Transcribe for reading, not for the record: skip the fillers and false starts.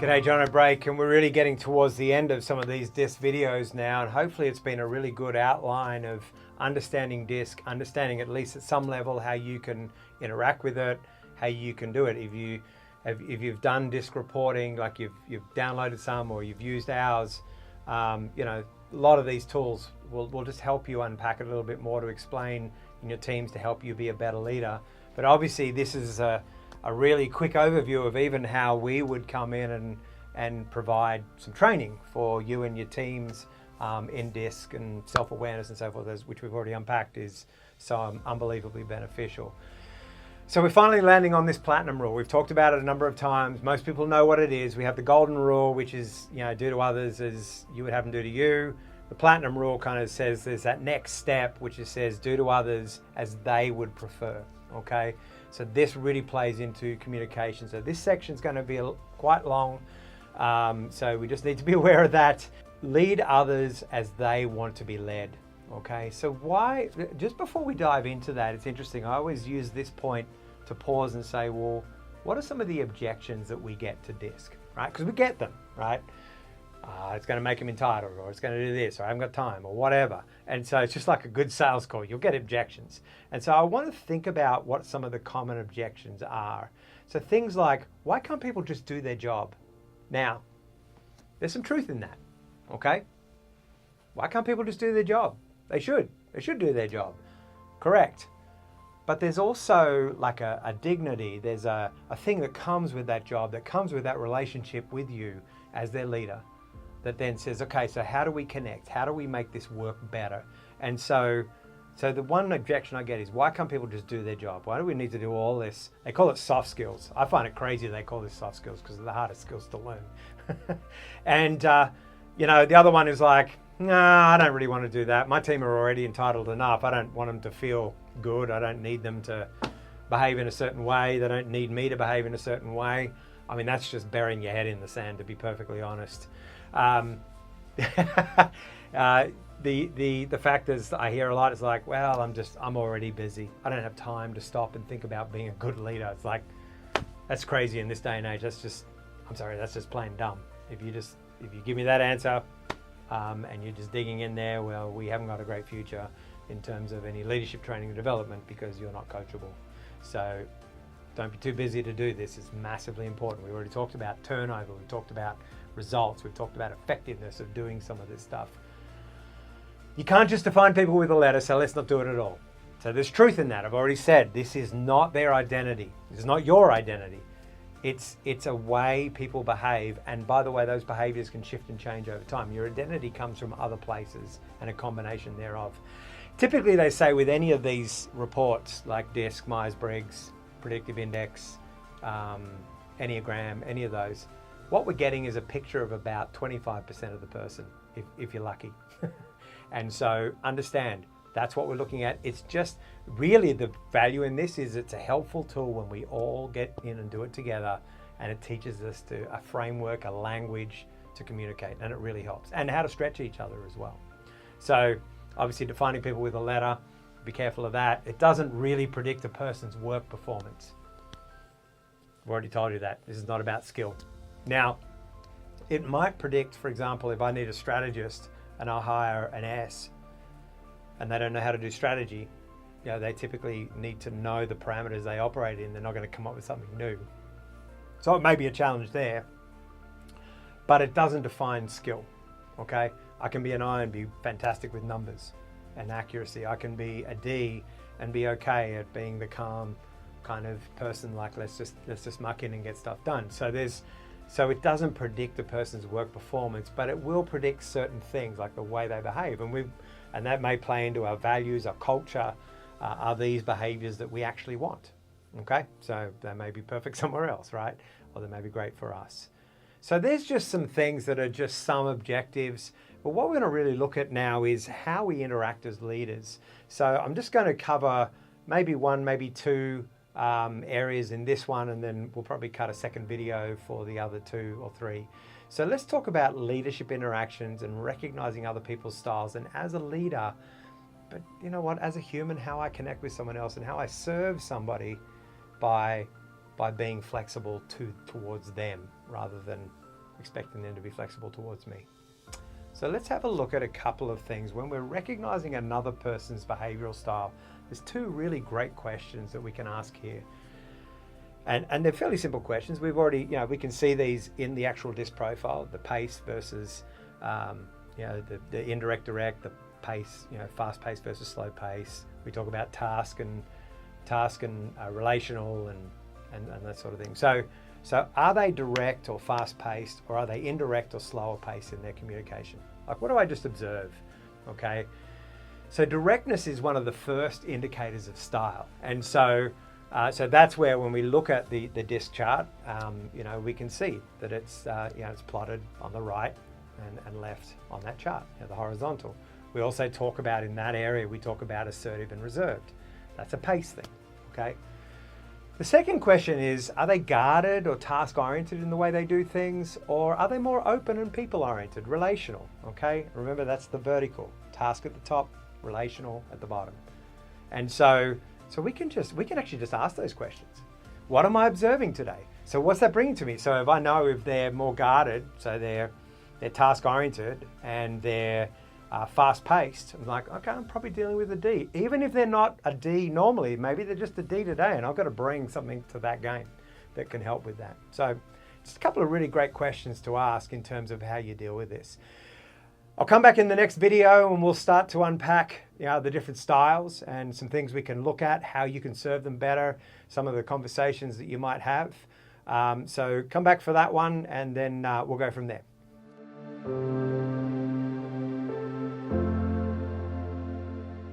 G'day, John O'Brake, and we're really getting towards the end of some of these DISC videos now, and hopefully it's been a really good outline of understanding DISC, understanding at least at some level how you can interact with it, how you can do it. If you've done DISC reporting, like you've downloaded some or you've used ours, a lot of these tools will just help you unpack it a little bit more to explain in your teams to help you be a better leader. But obviously this is a really quick overview of even how we would come in and provide some training for you and your teams in DISC, and self-awareness and so forth, which we've already unpacked, is so unbelievably beneficial. So we're finally landing on this platinum rule. We've talked about it a number of times. Most people know what it is. We have the golden rule, which is, do to others as you would have them do to you. The platinum rule kind of says there's that next step, which is says do to others as they would prefer, okay? So this really plays into communication. So this section is going to be quite long. So we just need to be aware of that. Lead others as they want to be led. Okay, so why, just before we dive into that, it's interesting. I always use this point to pause and say, well, what are some of the objections that we get to DISC, right? Because we get them, right? It's going to make them entitled, or it's going to do this, or I haven't got time, or whatever. And so it's just like a good sales call. You'll get objections. And so I want to think about what some of the common objections are. So things like, why can't people just do their job? Now, there's some truth in that, okay? Why can't people just do their job? They should do their job, correct. But there's also like a dignity, there's a thing that comes with that job, that comes with that relationship with you as their leader, that then says, okay, so how do we connect? How do we make this work better? And so the one objection I get is, why can't people just do their job? Why do we need to do all this? They call it soft skills. I find it crazy they call this soft skills because they're the hardest skills to learn. And the other one is like, nah, I don't really want to do that. My team are already entitled enough. I don't want them to feel good. I don't need them to behave in a certain way. They don't need me to behave in a certain way. I mean, that's just burying your head in the sand, to be perfectly honest. The fact is, I hear a lot, is like, well, I'm already busy. I don't have time to stop and think about being a good leader. It's like, that's crazy in this day and age. That's just plain dumb. If you give me that answer, and you're just digging in there, well, we haven't got a great future in terms of any leadership training and development because you're not coachable. So don't be too busy to do this. It's massively important. We already talked about turnover. We've talked about results. We've talked about effectiveness of doing some of this stuff. You can't just define people with a letter, so let's not do it at all. So there's truth in that. I've already said this is not their identity. This is not your identity. It's a way people behave, and by the way, those behaviors can shift and change over time. Your identity comes from other places and a combination thereof. Typically, they say with any of these reports like DISC, Myers-Briggs, Predictive Index, Enneagram, any of those, what we're getting is a picture of about 25% of the person, if you're lucky. And so understand, that's what we're looking at. It's just really the value in this is it's a helpful tool when we all get in and do it together, and it teaches us a framework, a language to communicate, and it really helps. And how to stretch each other as well. So obviously defining people with a letter, be careful of that. It doesn't really predict a person's work performance. I've already told you that. This is not about skill. Now, it might predict, for example, if I need a strategist and I hire an S, and they don't know how to do strategy, they typically need to know the parameters they operate in. They're not going to come up with something new. So it may be a challenge there, but it doesn't define skill, okay? I can be an I and be fantastic with numbers and accuracy. I can be a D and be okay at being the calm kind of person, like let's just muck in and get stuff done. So it doesn't predict a person's work performance, but it will predict certain things like the way they behave. And that may play into our values, our culture. Are these behaviors that we actually want? Okay, so they may be perfect somewhere else, right? Or they may be great for us. So there's just some things that are just some objectives. But what we're going to really look at now is how we interact as leaders. So I'm just going to cover maybe one, maybe two areas in this one, and then we'll probably cut a second video for the other 2 or 3. So let's talk about leadership interactions and recognizing other people's styles, and as a leader, but you know what, as a human, how I connect with someone else and how I serve somebody by being flexible towards them rather than expecting them to be flexible towards me. So let's have a look at a couple of things. When we're recognizing another person's behavioral style, there's two really great questions that we can ask here. And they're fairly simple questions. We've already, we can see these in the actual DISC profile, the pace versus, the indirect direct, the pace, fast pace versus slow pace. We talk about task and relational and that sort of thing. So are they direct or fast paced, or are they indirect or slower paced in their communication? Like, what do I just observe? Okay. So directness is one of the first indicators of style. And so that's where, when we look at the DISC chart, we can see that it's plotted on the right and left on that chart, the horizontal. We also talk about, in that area, we talk about assertive and reserved. That's a pace thing, okay? The second question is, are they guarded or task-oriented in the way they do things, or are they more open and people-oriented, relational, okay? Remember, that's the vertical, task at the top, relational at the bottom. And so we can actually just ask those questions. What am I observing today? So what's that bringing to me? So if I know if they're more guarded, so they're task-oriented and they're fast-paced, I'm like, okay, I'm probably dealing with a D. Even if they're not a D normally, maybe they're just a D today, and I've got to bring something to that game that can help with that. So just a couple of really great questions to ask in terms of how you deal with this. I'll come back in the next video and we'll start to unpack the different styles and some things we can look at, how you can serve them better, some of the conversations that you might have. So come back for that one, and then we'll go from there.